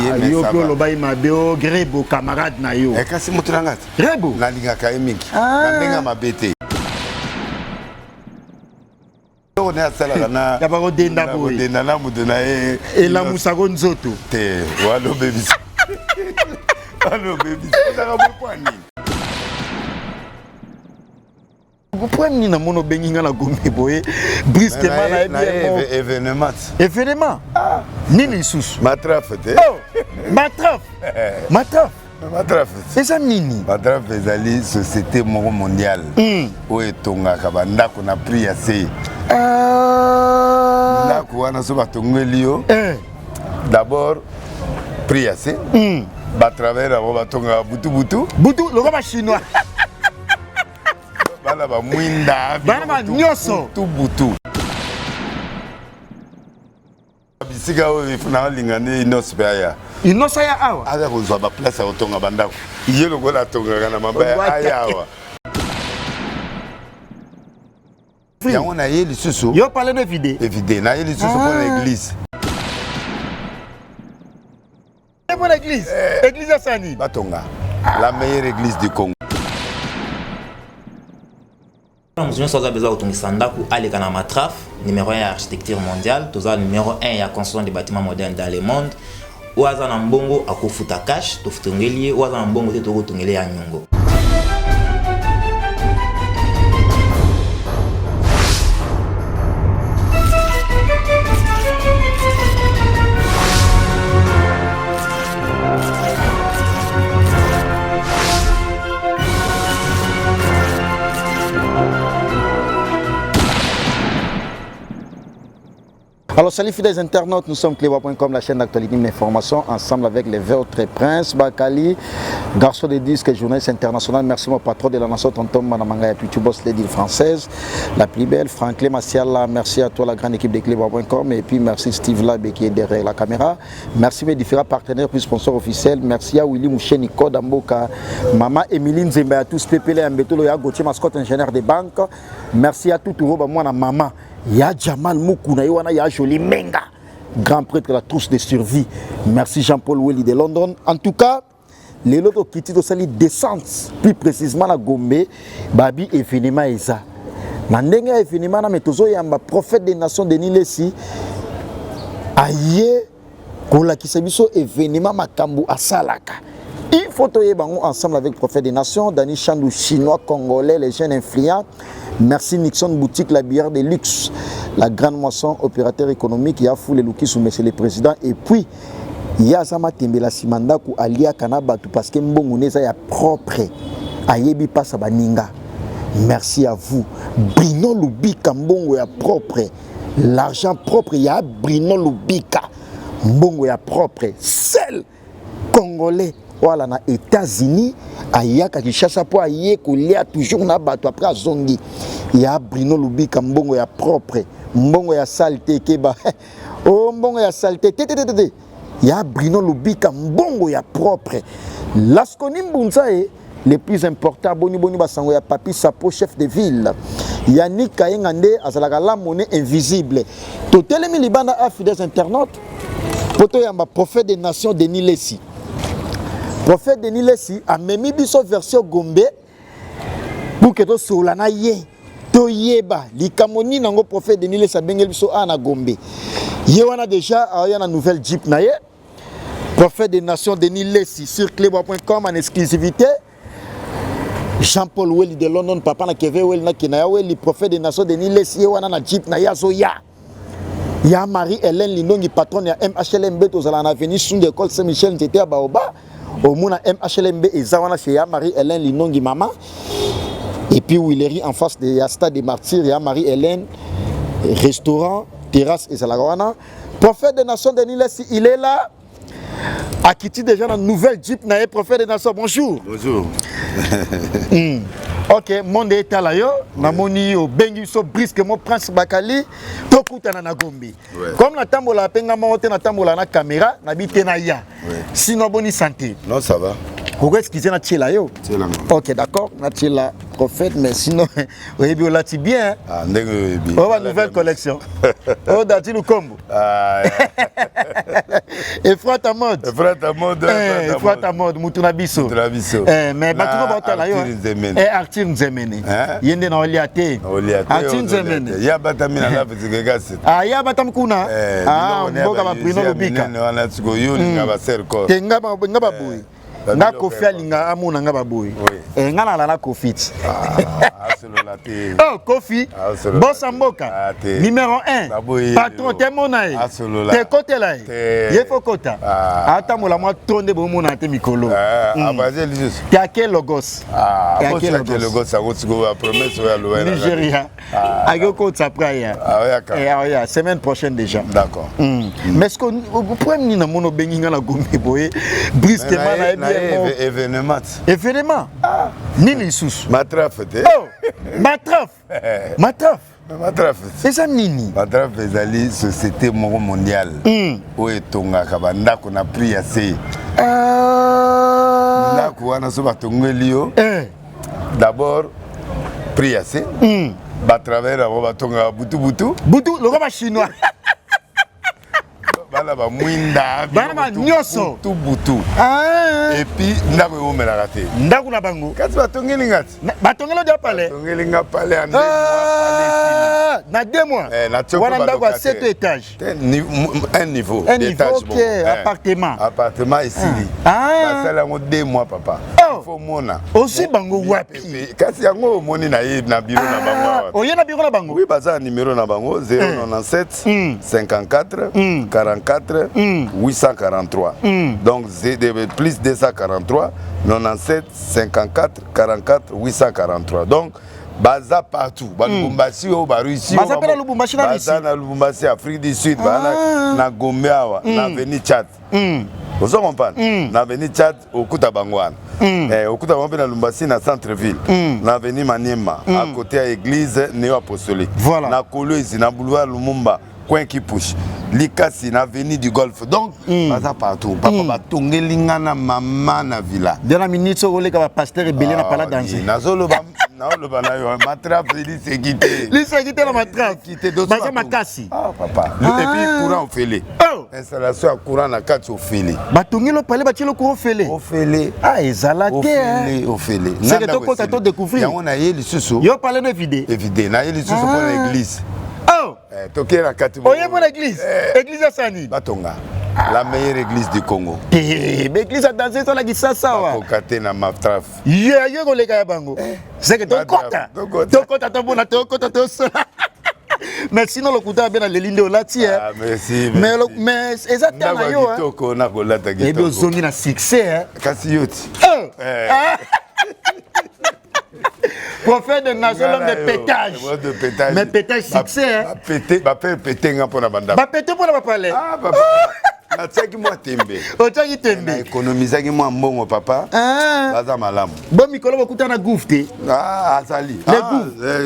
mais ça va. Yo lobai mabeo grebo camarade na yo. E kasi mutrangata. Grebo. Na linga ka emingi. Na linga mabete. On est à Salana. Ya ba rodenda boy. Rodenda na muduna e. Et la musago nzoto. Te, walo baby. Walo baby. Ça va point ni. Point ni na mono benginga na gombe boy. Brusquement na événement. Événement. Nini susu. Matrafe te. Oh, matrafe. Matrafe. Matrafe. C'est ça nini. Matrafe ezali société mondiale. O etonga kabanda ko na prix ya se. Ndako wana so batongeli yo. D'abord prix ya se. Ba travers abo batonga butu butu. Butu loka ba chinois. Bana ba mwinda. Bana ba nyoso. Butu butu. Bisika o ifuna lingane inospeya. Inosaya awa. Aga kozwa ba place ya otonga bandako. Iye lokola tonga na mabaya ayawa. Yango na ye lisusu. Yo parler de vide. Évidé, na ye lisusu pour l'église. Et pour l'église. Église à Sani. Batonga. La meilleure église du Congo. Nous avons besoin de Sandaku, Aleka na Matraf, numéro 1 architecture mondiale, nous avons numéro 1 à construire des bâtiments modernes dans le monde. Ou à Zambongo à Kofuta Cash, Tofutungeli, ou à Zambongo de Togotungeli à Nyongo. Alors salut fidèles internautes, nous sommes Clébois.com, la chaîne d'actualité d'information, ensemble avec les Votre Prince Bakali, garçon de disques, journaliste international. Merci mon patron de la nation, tonton Manamanga et puis boss l'édile française, la plus belle, Franklin Massiala. Merci à toi la grande équipe de Clébois.com et puis merci Steve Lab qui est derrière la caméra. Merci mes différents partenaires puis sponsors officiels. Merci à Willy Moucheni Kodamboka, Maman Emiline Zemba, à tous Pépélé Mbetolo, à Gauthier Mascotte, ingénieur des banques. Merci à tout le monde, moi maman. Ya Jamal Moukouna, ya Jolie Menga, grand prêtre de la trousse de survie. Merci Jean-Paul Welly de London. En tout cas, les lotos qui tiennent sali descente, plus précisément la Gombe, Babi événement Eza. Nandenga événement na metozo yamba prophète des nations de Nilesi. Aye, kola kisabiso événement makambu asalaka. Il faut toyer bango ensemble avec prophète des nations, Dani Chandou, chinois, congolais, les jeunes influents. Merci Nixon Boutique, la bière de luxe, la grande moisson, opérateur économique, il y a Foule Louki sous monsieur le président. Et puis, il y a Zama Tembela Simandaku, Alia Kanabatu, parce que Mbonguneza est propre. Ayebi passe à Baninga. Merci à vous. Brino Lubika, Mbongo est propre. L'argent propre, il y a Brino Lubika. Mbongo est propre. Seul Congolais. Voilà, na États-Unis, ayaka Kinshasa po aye kolia toujours na bato après azongi. Ya Brino Lubika mbongo ya propre, mbongo ya saleté keba. Oh mbongo ya saleté tététété. Ya Brino Lubika mbongo ya propre. Laskoni mbunza le plus important boni basango ya Papi Sapo chef de ville. Yannick Kayengande azalaka la monnaie invisible. Totelemi libanda a fidèles internautes. Poto yamba prophète des nations de Nilesi. Prophète Denis Lessi a même biso version Gombe pour que to solana ye to yeba likamoni nango prophète Denis Lessi a bengel biso ana Gombe. Ye wana déjà a na nouvelle Jeep na ye. Prophète des nations Denis Lessi sur Clébois.com en exclusivité. Jean-Paul Welly de London, papa na Keve Welly na Kinaya Welly, prophète des nations Denis Lessi ye wana na Jeep na ya zo ya. Ya Marie-Hélène Linongi patronne ya MHLMB tozala na avenue sous l'école Saint-Michel n'était à Baoba. Au monde MHLMB et Zawana chez Marie-Hélène Linongi Mama. Et puis Willery en face de Stade des Martyrs, il y a Marie-Hélène, restaurant, terrasse et Zalagawana. Prophète des nations de Nilesi, il est là. Akiti déjà dans nouvelle Jeep, naé prophète des nations. Bonjour. Bonjour. Ok, monde est là yo. Namoni au bengi so brisquement Prince Bakali. Tokutana na Gombe. Comme na tambola penga monte na tambola na caméra, na bité na ya. Sinon bonne santé. Non, ça va. Pourquoi excusez na tchela yo? C'est là. Ok, d'accord. Na tchela prophète, mais sinon, oui, on l'a dit bien. Ah, ndenge On va nouvelle collection. Oh, dati le combo. Ah. Et frère ta mode. Frère ta mode. Frère ta mode, Mutuna Bisso. Mais Batuno Botala yo. Et Arthur Nzemene. Yende na Oliate. Arthur Nzemene. Ya batamina la petite gasse. Ah, ya batam kuna. Ah, mboka ba prino lobika. Wana tsiko yo nga ba serko. Tenga ba boy. Nga kofi alinga amuna nga baboy. Nga na la kofi. Oh, Kofi, boss Mboka, numéro 1, patron, t'es mon aïe, t'es côté là, il faut kota. Attends, moi, tourne de mon ate Mikolo. T'es à quel logos? T'es à quel logos? Ça va promesse à l'ouest. Nigeria. Ago kota après. Semaine prochaine déjà. D'accord. Mais est-ce que vous pouvez me dire mon benginga la gombe boye brusquement là événement. Événement. Nini sous. Matraf. Oh. Matraf. Matraf. C'est ça nini. Matraf ezali société mondiale. O etonga kabanda ko na prix assez. Ndako wana so batongeli yo. D'abord prix assez. Ba travers abo batonga butu le roi chinois. Bana ba mwinda bana nyoso butu. Et puis ndako yo melaka te. Ndako na bango. Kasi batongeli ngati. Batongelo dia palais. Batongeli nga palais ande. Na 2 mois. Wana ndako à 7 étages. Un niveau d'étage bon. Appartement. Appartement ici. Ah. Ça là 2 mois papa. Il faut mona. Aussi bango wapi. Kasi yango moni na ye na bureau na bango. Oye na bureau na bango. Oui, baza numéro na bango 097 54 44 843. Donc c'est plus 243 97 54 44 843. Donc baza partout, ba Lubumbashi ou ba Russie, baza na Lubumbashi, Afrique du Sud, na Gombe awa, na Avenue Tchad. Vous comprenez? Na Avenue Tchad au Kutabangwana. Au Kutabangwana na Lubumbashi na centre-ville. Na Avenue Maniema, à côté à l'église néo-apostolique. Voilà. Na Kolwezi, na boulevard Lumumba. Coin qui pousse, Likasi, na avenue du Golfe. Donc, baza partout. Papa ba tongelinga na mama na villa. De la minute so le ka pasteur rebelle na pala danser. Nazolo ba na ba yo matrape li se quitter. Li se quitter la matrape. Quitter d'autres. Baza makasi. Ah papa. Et puis courant au fêlé. Installation à courant na kati au fêlé. Ba tongelo pale ba tilo courant fêlé. Au fêlé. Ah ezalate. Au fêlé. C'est que to ko découvrir. On a yé lisusu. Yo pale na vidé. Évidé. Na yé lisusu pour l'église. Oh! Tokera kati. Oye mon église. Église à Sani. Batonga. La meilleure église du Congo. L'église a dansé sur la Gisasa. Kokate na matraf. Yo le gars bango. C'est que ton kota. Ton kota ton bon ton kota ton seul. Mais sinon le kota bien le linde là tiens. Ah merci. Mais exactement yo. Toko na ko lata gito. Et bien zongi na succès hein. Kasi yoti. Prophète de nation, l'homme de pétage. Mais pétage succès hein. Péter nga pona banda. Ba péter pour la parler. Ah papa. Na tsaki moi tembe. O tsaki tembe. Na économisaki moi mbongo papa. Baza malamu. Bon mikolo bokuta na gouffre. Ah azali.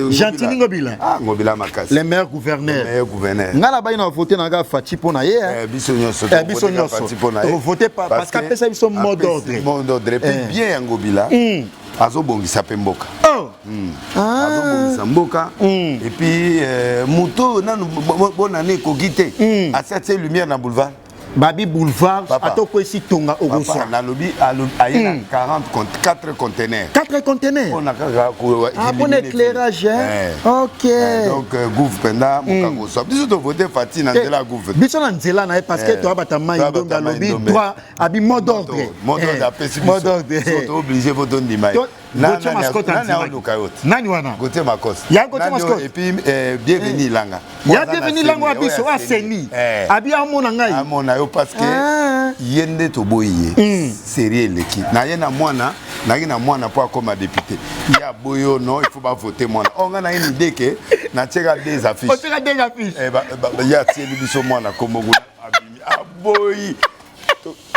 Gentili Ngobila. Ah Ngobila makasi. Le meilleur gouverneur. Le meilleur gouverneur. Ngala ba ina voter na ga Fati pona ye hein. Biso nyonso. Biso nyonso. Voter parce qu'après ça ils sont mot d'ordre. Mot d'ordre. Et puis bien Ngobila. Azobongisa pe mboka. Azobongisa mboka. Et puis moto nanu bonne année kogite. À cette lumière na boulevard. Babi boulevard atoko esi tonga ogoso. Na lobi ayena 4 conteneurs. 4 conteneurs. On a ka bon éclairage hein. OK. Donc gouv penda mukagoso. Biso to voter Fati na nzela gouv. Biso na nzela na parce que to batama ndonga lobi droit abi mot d'ordre. Mot d'ordre apesi biso. Mot d'ordre. So obligé voter ndima. Nani wana Gauthier Makos. Ya Gauthier Makos. Et puis bienvenue Langa. Ya bienvenue Langa abiso aseni. Abi amona ngai. Amona yo parce que yende to boye. Sérieux l'équipe. Na yena mwana, na yena mwana pour comme député. Ya boyo non, il faut pas voter mwana. On a une idée que na tcheka des affiches. On tcheka des affiches. Ya tieli biso mwana comme abimi. Aboyi.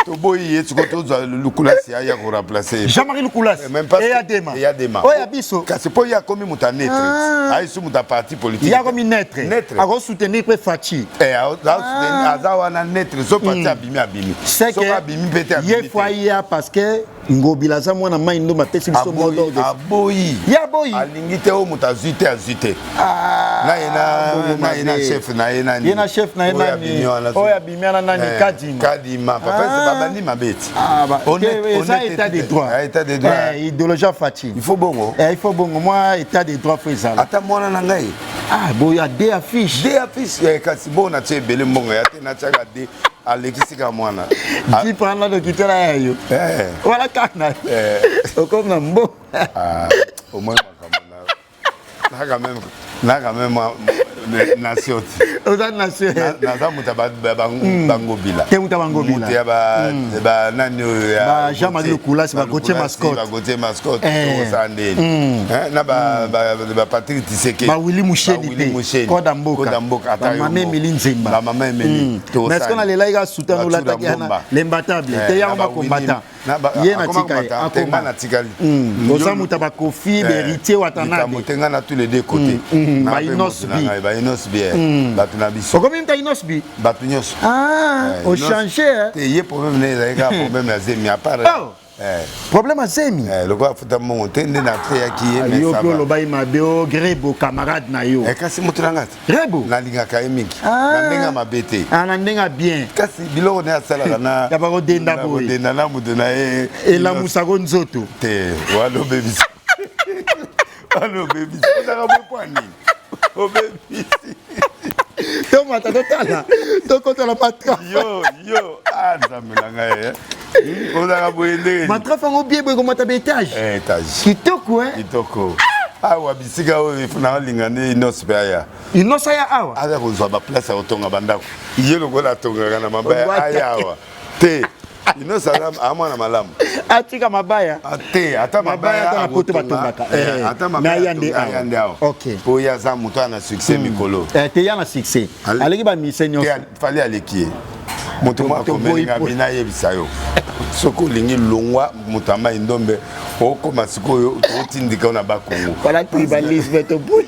Toboyi tu kotoza Lukulasi ya ko remplacer Jean-Marie Lukulasi et Adema. Et Adema. Oya biso. Kasi po ya komi muta netre. Ai su muta parti politique. Ya komi netre. A ko soutenir pe Fati. Azawa na netre so parti abimi. C'est que abimi pete abimi. Ye foya parce que ngobila za mwana mai ndo mapesi biso modo aboyi ya boyi alingite o mutazite azite na ina chef na ina ni yena chef na ina ni oya bimiana nani kadima papa c'est baba ni mabeti on est état de droit idéologie Fati il faut bongo moi état de droit faut ça ata mwana na ngai boya deux affiches kasi bona tie bele mbongo ya te na chaka de alekisika mwana qui prend la kitela yayo voilà kana comme na mbo au moins na quand même nation oza nation naza muta bangobila te muta bangobila muta ba nani ba Jean-Marie Koulas ba Gauthier mascotte osandeni na ba Patrick Tiseke ba Willy Musheni Koda Mboka ba Mama Emily Nzemba ba Mama Emily mais est-ce qu'on a les laïga soutenir ou l'attaque l'imbattable te ya ma combattant yena tikali oza muta ba Kofi héritier watana mutenga na tous les deux côtés ba Inosbi batuna biso combien ta Inosbi batu nyos au changer te ye problème ne za problème ya zemi à part problème à zemi le quoi futa mon tende na te ya ki ye yo ko lo bai mabeo grebo camarade na yo kasi mutranga grebo na linga ka emiki na ndenga mabete na ndenga bien kasi biloko ne asala na ya ba ko denda boy denda na mutu na e la musako nzoto te walo baby allo baby ça va pas poani oh baby toma ta totala to kota la patra yo zamelanga on a boyende matrafa ngo bien boy ko mata étage kitoko kitoko awa bisika o ifuna lingane inospeya inosaya awa ada ko zwa ba place otonga bandako yelo ko la tonga na mabaya ayawa te inosala amana malamu atika mabaya ate ata mabaya ata poto batongaka ata mabaya ayande awa OK po ya za muto na succès mikolo te ya na succès aleki ba misenyo fali aleki moto mwako melinga bina yebisa yo soko lingi longwa mutamba indombe oko masiko yo otindika na bakongo voilà tribalisme to boy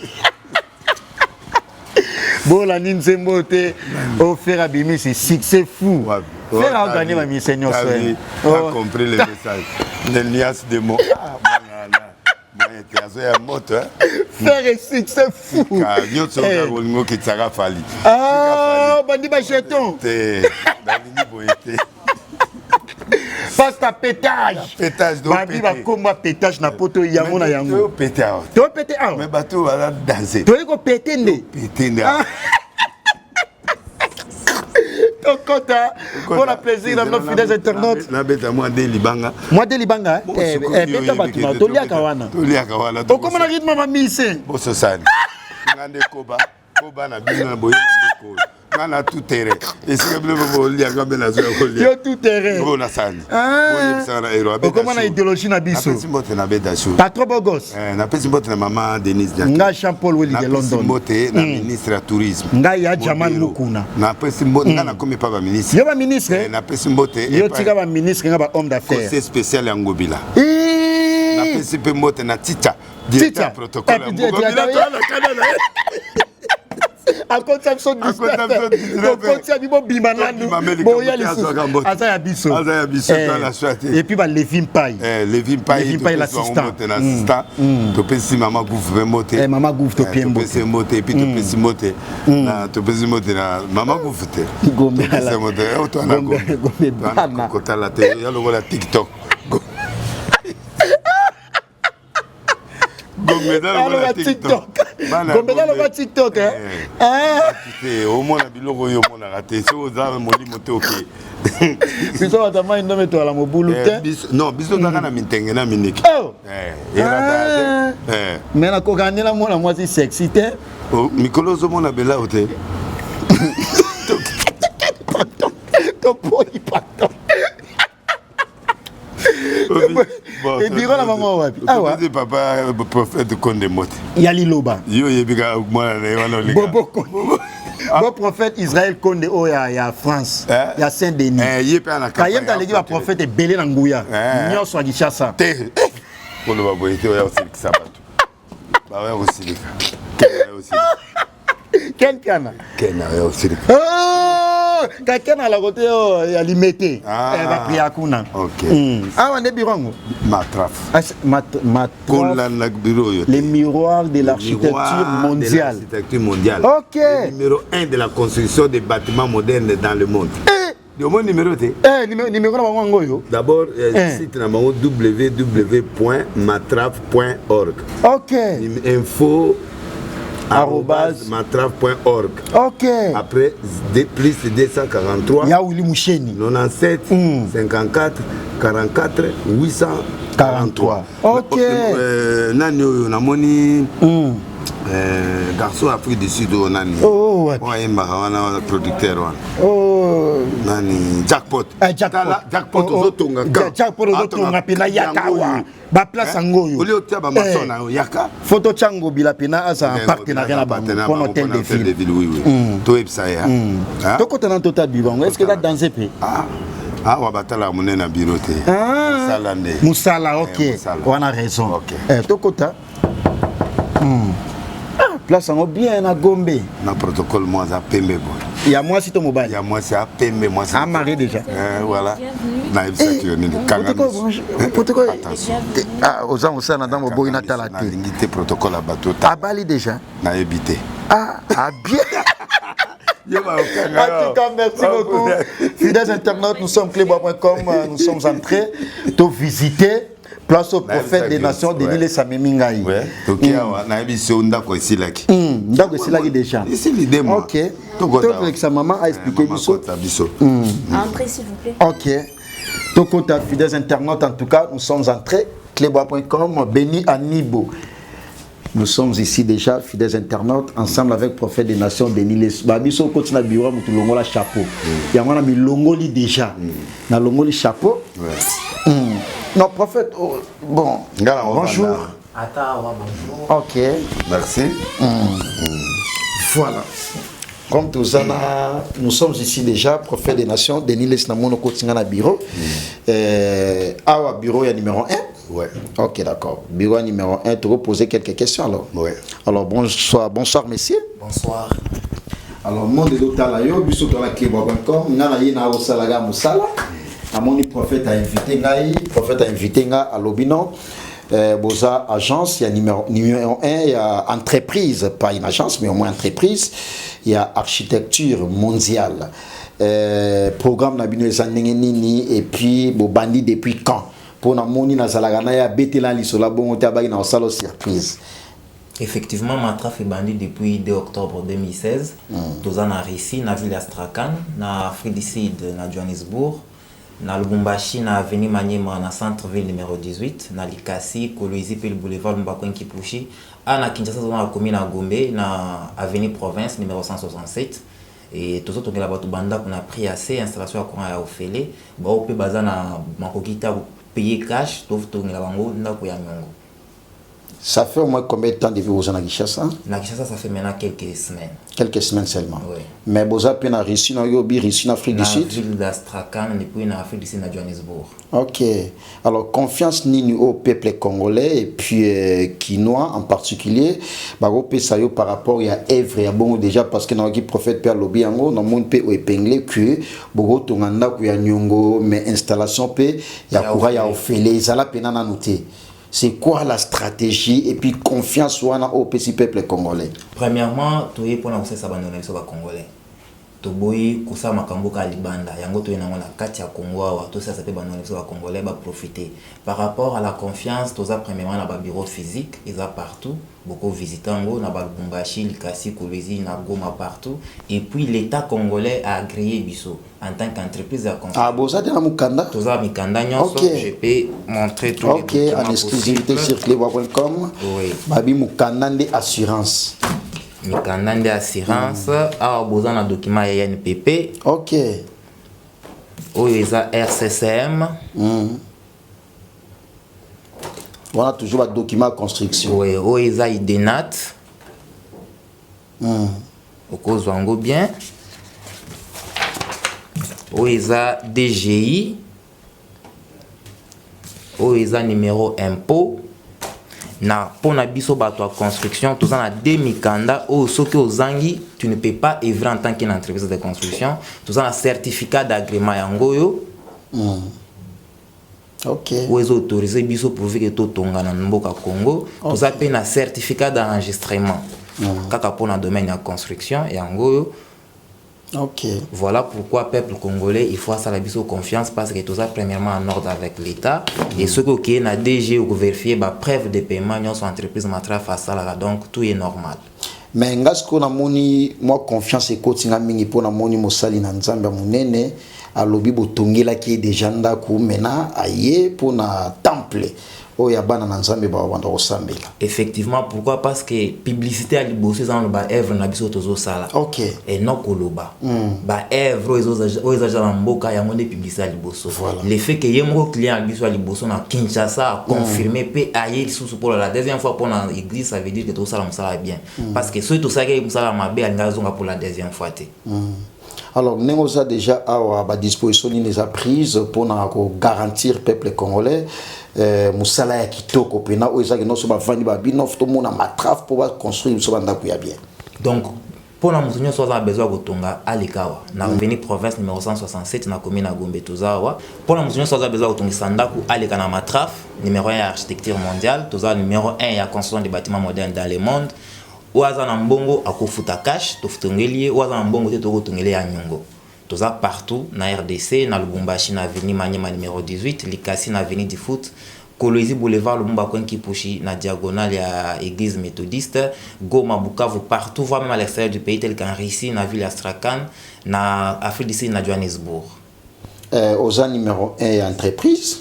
bola ninzembo te offert abimi c'est succès fou faire à gagner ma mission on compris le message les nuances de mots faire succès fou bandi ba jeton passe ta pétage bandi ba komba pétage na poto yango na yango pété mais bateau va danser to ko pété nde Tokota, pour le plaisir de nos fidèles internautes. Moi de Libanga. Beta Batuma, Tolia Kawana. Comment on a rythme ma mise? Bososani. Ngande Koba na bina boye na Kana tout terrain. Et si vous voulez la yo tout terrain. Bon Sani. Comment on a idéologie na biso? Pas trop beau gosse. Na pesi mbote na maman Denise Diak. Nga Jean-Paul Willy de London. Na mbote na ministre ya tourisme. Nga ya Jamal Mukuna. Na pesi mbote nga na komi pa ba ministre. Yo ba ministre. Na pesi mbote. Yo tika ba ministre nga ba homme d'affaires. Conseil spécial ya Ngobila. Na pesi pe mbote na Tita. Directeur protocole. A compte ça son et puis Levin Paye l'assistant to pesi mama Gouf moté mama Gouf to bien moté et puis to pesi moté na to pesi moté na mama Gouf te gombe c'est moté auto na gombe kota la te ya lo la TikTok Gombe TikTok. Gombe dans TikTok au moins biloko yo mona raté so za moli moto OK. Biso batama indome to la mobulu te. Non, biso na mintenge na miniki. Mais na kokani la mona moi si sexy te. Mikolo zo mona bela hote. To poi pato. Et biro la maman wapi awa papa prophète Konde Mote yali loba yo yebika mwana na wana linga bo prophète Israël Konde o ya France ya Saint-Denis yepe ana kayem ta legi ba prophète belé na nguya nyoso agishasa te kolo ba boyete o ya osilika batu ba ya osilika quel kana kena ya osilika quelqu'un à la côté ya limité va prier kuna OK ah on est birongo Matraf bureau les miroirs de l'architecture mondiale OK numéro 1 de la construction des bâtiments modernes dans le monde numéro d'abord site www.matraf.org OK info @matraf.org. OK. Après plus 243 Yaouli Moucheni 97 54 44 843. OK. Nani namoni garçon Afrique du Sud nani. Oh ouais. Ouais, un producteur one. Oh nani jackpot. Jackpot ozotonga. Jackpot ozotonga pina yakawa. Ba place ngoyo. Oli otia ba masona yaka. Photo chango bila pina asa en partenariat na bango pour hôtel de ville. Oui. To epsa ya. To kotana total bibango. Est-ce que tu as dansé pe? Ah, wabatala munena birote. Salande. Musala, OK. On a raison. OK. To kota. Place en bien à Gombe. Na protocole moi ça pembe bon. Il y a moi si ton mobile. Il y a moi ça pembe moi ça. Amarré déjà. Voilà. Na ibsaki ni kanga. Protocole. Attention. Ah, aux gens ça dans mon boy natal na lingité protocole à bateau. Abali déjà. Na éviter. Ah bien. En tout cas, merci beaucoup. Fidèles internautes, nous sommes clébois.com, nous sommes entrés de visiter place au prophète des nations de l'île Samemingaï. Ouais. Donc il y a na émission ndako isilaki. Ndako isilaki déjà. Ici l'idée moi. OK. Donc avec sa maman a expliqué biso. Entrez s'il vous plaît. OK. Donc fidèles internautes, en tout cas, nous sommes entrés clébois.com, béni à Nibo. Nous sommes ici déjà, fidèles internautes, ensemble avec Prophète des Nations, Denis Les. Babiso continue à bureau, nous longo la chapeau. Il y a un longoli déjà. Na longoli chapeau. Non, Prophète, bon. Bonjour. Bonjour. OK. Merci. Voilà. Comme tout ça, nous sommes ici déjà, Prophète des Nations, Denis Les Namono continue à bureau. Awa bureau, il y a numéro 1. Ouais. OK, d'accord. Bureau numéro 1, tu vas poser quelques questions alors. Ouais. Alors, bonsoir, messieurs. Bonsoir. Alors, mon de l'Otalayo, biso to la clébois.com, na na yena osalaga musala. Amoni prophète a invité nga à Lobino. Boza agence, il y a numéro 1, il y a entreprise, pas une agence, mais au moins entreprise. Il y a architecture mondiale. Programme Nabino Zanengenini et puis Bobandi depuis quand? Pour na moni na zalagana ya betela lisola bon tabaki na salo surprise. Effectivement, Matraf est bandit depuis 2 octobre 2016. Nous avons réussi na ville Astrakhan, na Afrique du Sud, na Johannesburg, na Lubumbashi, na avenue Maniema, na centre-ville numéro 18, na Likasi, Kolwezi, puis le boulevard Mbakwen Kipushi, na Kinshasa, na commune à Gombe, na avenue Province numéro 167. Et tout ça, on a pris assez installation à courant à Ofele. On peut baser na Makokita payer cash, ça fait au moins combien de temps de vivre à Kinshasa? Na Kinshasa, ça fait maintenant quelques semaines. Quelques semaines seulement. Oui. Mais vous avez bien réussi dans l'Afrique du Sud? Dans la ville d'Astrakhan et puis dans l'Afrique du Sud, à Johannesburg. OK. Alors, confiance ni au peuple congolais et puis quinois en particulier. Par rapport à œuvre, il y a bon déjà parce que dans le prophète Père Lobi, dans le monde peut épingler que beaucoup de gens qui ont mais installation peut il y a courage à offrir les ala penana noté. C'est quoi la stratégie et puis confiance au peuple congolais? Premièrement, tu es pour nous ça congolais. Toboyi kusa makambo ka libanda yango to yenango na kati ya Congo wa to ça peut banoner so congolais ba profiter par rapport à la confiance toza premièrement na ba bureau physique ils a partout beaucoup visitango na ba Lubumbashi Likasi Kolwezi na Goma partout et puis l'état congolais a agréé biso en tant qu'entreprise à confiance. Ah boza de na mukanda toza mikanda nyonso je peux montrer tout OK en exclusivité sur clébois.com. Oui. Babi mukanda de assurance. Mikandande assurance a besoin d'un document INPP. OK. Oeza RCCM. On a toujours un document construction. Oui, Oeza IDENAT. Okozwango bien. Oeza DGI. Oeza numéro impôt. na pona biso bato construction tous en deux mikanda au soki ozangi tu ne peux pas œuvrer en tant qu'une entreprise de construction tous en certificat d'agrément yangoyo OK ou les autorisés biso pour que to tonga na mboka Congo tous a un certificat d'enregistrement kaka pona domaine ya construction yangoyo. OK. Voilà pourquoi peuple congolais il faut ça la biso confiance parce que tout ça premièrement en ordre avec l'état et ce que na DG ou vérifier ba preuve de paiement ñon son entreprise matra face à la donc tout est normal. Mais ngasko na moni moi confiance ekotinga mingi pona moni mosali na nzambe munene alobi botongela ki déjà ndako mena aye pona temple oya bana na nzambe ba wanda osambela. Effectivement pourquoi parce que publicité à liboso dans ba œuvre na biso tozo sala. OK. Et non koloba. Ba œuvre aux agents mboka ya monde publicité à liboso. Voilà. Le fait que yemo client à biso à liboso na Kinshasa a confirmé pe aye sous pour la deuxième fois pour na église ça veut dire que tout ça la bien parce que tout ça que ça mabe alingazonga pour la deuxième fois té. Alors, nous avons déjà à disposition des prises pour garantir le peuple congolais. Moussala ya kitoko pena oza que nous sommes vandi ba binof to mona matraf pour construire so banda ku ya bien. Donc pour la musunyo so za besoin kotonga alikawa na veni province numéro 167 na commune na Gombe tozawa pour la musunyo so za besoin kotonga sandaku alika na matraf numéro 1 ya architecture mondiale toza numéro 1 ya construction des bâtiments modernes dans le monde. Ouaza na mbongo akofuta cash tofutongeli ouaza na mbongo te tokotongeli ya nyongo toza partout na RDC na Lubumbashi na avenue Manyema numéro 18 Likasi na avenue du Foot Kolwezi boulevard Lumumba Kwenki Pushi na diagonale ya église méthodiste Goma Bukavu partout voire même à l'extérieur du pays tel qu'en Russie na ville Astrakhan na Afrique du Sud na Johannesburg. Oza numéro 1 entreprise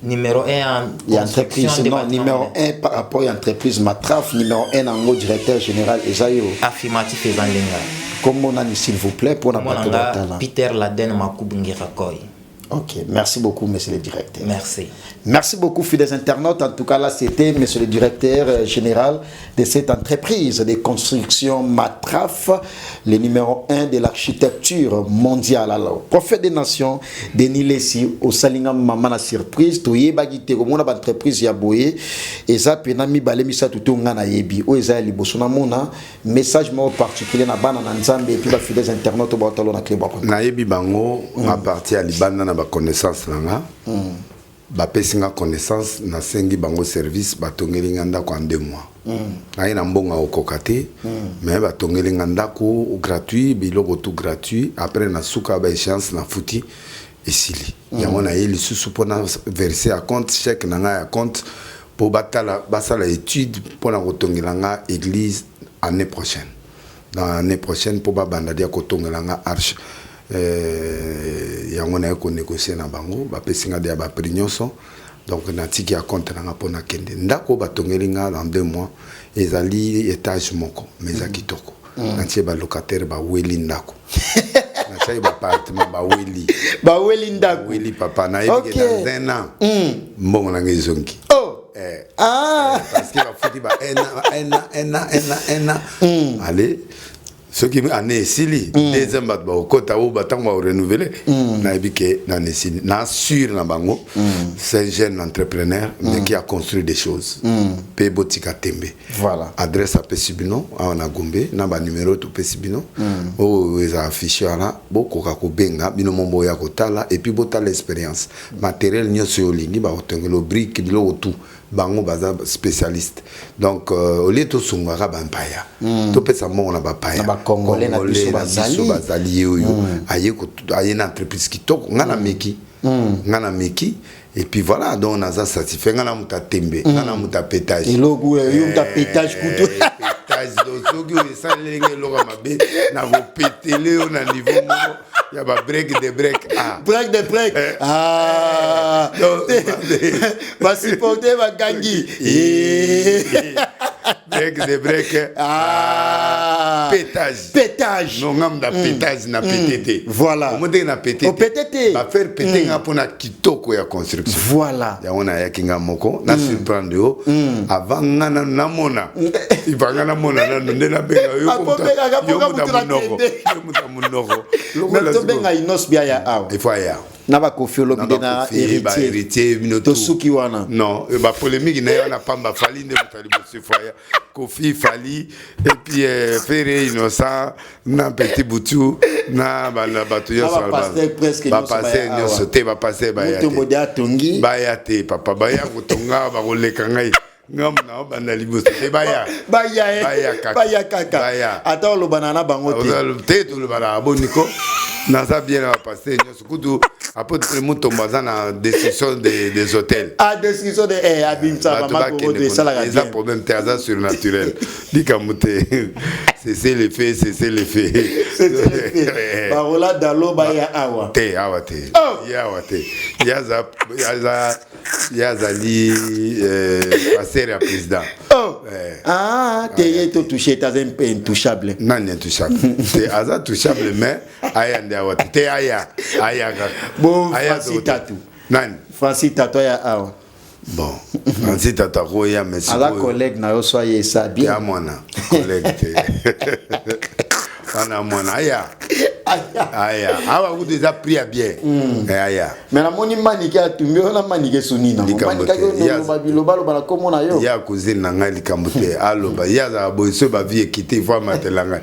Numéro 1 en entreprise non numéro 1 par rapport à l'entreprise Matraf numéro 1 en directeur général Ezayo affirmatif ezandenga comme on a s'il vous plaît pour la Peter Laden Makubungira Koy. OK, merci beaucoup monsieur le directeur. Merci. Merci beaucoup fidèles internautes. En tout cas là c'était monsieur le directeur général de cette entreprise de construction Matraf, le numéro 1 de l'architecture mondiale. Alors, prophète des nations Denis Lessi au salinga mama na surprise to yeba gite ko mona ba entreprise ya boye eza pena mi bale misa tuto ngana yebi o eza liboso na mona message mo particulier na bana na nzambe et puis ba fidèles internautes ba talo na clip na yebi bango à partir à libanda na connaissance nanga ba pesinga connaissance na sengi bango service batongeli nganda kwa 2 mois na ina mbonga okokate mais batongeli nganda ko gratuit biloko tout gratuit après na suka ba échéance na futi esili yango na yeli susu pona verser à compte chèque nanga ya compte pour batala basala étude pona kotongela nga église année prochaine dans l'année prochaine pour ba banda dia kotongela nga arche yango na ko négocier na bango ba pesinga dia ba prignoso donc na tiki ya compte na pona kende ndako batongeli nga dans 2 mois ezali étage moko mais za kitoko na tie ba locataire ba weli ndako na sai ba appartement ba weli ndako weli papa na yebi dans un an mbongo na ngezongi parce que ba foti ba ena allez ce qui année sili deuxième bat ba kota ou batang ba renouveler na ebike na nesili na sur na bango c'est un jeune entrepreneur mais qui a construit des choses pe botika tembe voilà adresse à Pesibino na Gombe na ba numéro to Pesibino o eza affiché là boko ka ko benga bino mombo ya kotala et puis botala l'expérience matériel nyoso yolingi ba otengelo brique bilo tout bango baza spécialiste donc au lieu to sungaka bampaya to pesa mongo na bapaya ba congolais na biso bazali yoyo aye na entreprise kitoko ngana meki et puis voilà donc on a ça satisfait ngana muta tembe ngana muta pétage et logo yo muta pétage kuto pétage donc soki ça lenge loga mabe na vo pétele on a niveau moko ya ba break de break break va supporter va gangi break pétage non ngam da pétage na pétété voilà mo de na pétété va faire pété nga pona kitoko ya construction voilà ya ona ya kinga moko na surprendre yo avant ngana na mona ibanga na mona na ndela benga yo muta munoko benga inos bia ya awa il faut ya na ba Kofi Olomide na héritier minoto suki wana non ba polémique na na pamba fali nde mutali monsieur Foya Kofi fali et puis Ferré innocent na petit Boutou na ba batu yo ba passer presque ba passer nyo sauter ba passer ba ya tongi ba ya te papa ba ya kutonga ba koleka ngai ngam na banda liboso te ba ya kaka ata lo banana bango te to lo bana boniko na ça bien va passer nyo sukudu après tout le monde tombe dans la destruction des hôtels destruction de abimsa mama ko de ça la les problèmes terrain surnaturel dikamute c'est les faits parola dalo ba ya awa te yazali passer à président te yeto touché t'as un peu intouchable non intouchable c'est aza touchable mais aya ndawa te aya bon Francis Tatu nani Francis Tatu ya awa bon Francis Tatu ya mais ala collègue na yo soyez ça bien ya mwana collègue te ana mwana aya awa vous déjà pris à bien aya mais la moni manike atumbi ona manike sunina manika yo babilo balo bala komona yo ya cousine na ngai likambo te aloba ya za boiso ba vie quitter fois matelanga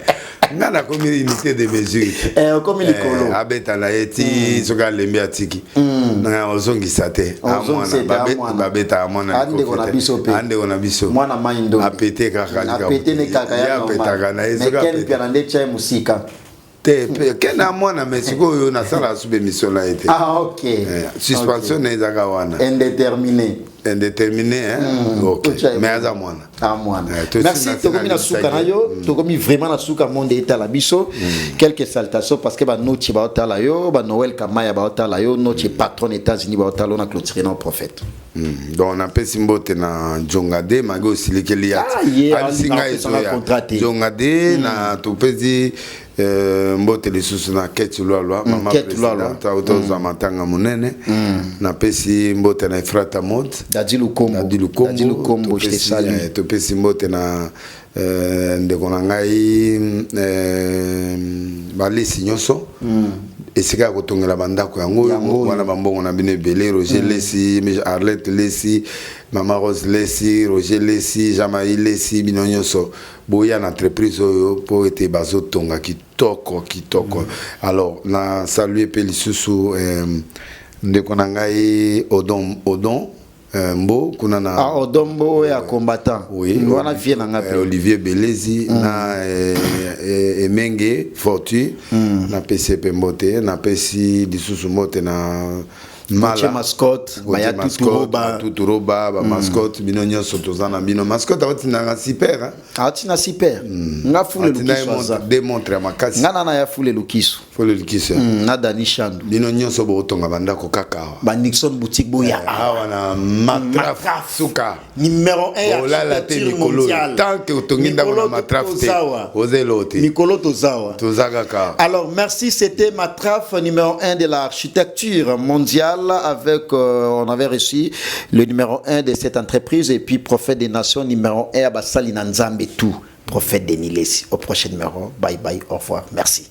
ngana comme unité de mesure comme likolo abeta na eti soka lembi atiki na ozongisa te amwana babeta amwana ande kona biso mwana maindo apete kaka apete ne kaka ya petaka na ezoka ken pia nde chai musika te kena mwana mesiko yo na sala sube mission la été OK suspension na ezaka wana indéterminé OK mais aza mwana merci tokomi na suka na yo tokomi vraiment na suka monde etala biso quelques salutations parce que ba noti ba otala yo ba Noël Kamaya ba otala yo noti patron États-Unis ba otala na clôturer non prophète donc on appelle simbote na Jongade mago silikeli ya alisinga ezoya Jongade na topezi mbote lisusu na keti lwa mama president autoza matanga munene na pesi mbote na Efrata Mode Dadi Lukombo je te salue to pesi mbote na ndeko na ngai balisi nyonso esika kotongela bandako yango wana bambongo na bino ebele Roger Lesi Arlette Lesi Mama Rose Lesi Roger Lesi Jamaï Lesi bino nyonso boya na entreprise oyo po ete bazotonga kitoko alors na saluer pe lisusu ndeko na ngai Odon mbo kuna na Odombo ya combattant wana vie na ngapi Olivier Belezi na Emenge Fortu na PCP mbote na pesi lisusu mbote na Mala mascotte baya tuturoba ba mascotte bino nyonso tozana bino mascotte atina super atina super nga fule lukiso démontre makasi nga na ya fule lukiso na Dani Chandu bino nyonso bo tonga bandako kaka ba Nixon boutique boya awa na matraf suka numéro 1 ya la Nicolo tant que otonginda na matraf te ozelote Nicolo Tozawa tozagaka. Alors merci, c'était Matraf numéro 1 de l'architecture mondiale avec on avait reçu le numéro 1 de cette entreprise et puis prophète des nations numéro 1 à Basali Nanzambe tout prophète de Nilesi. Au prochain numéro, bye bye, au revoir, merci.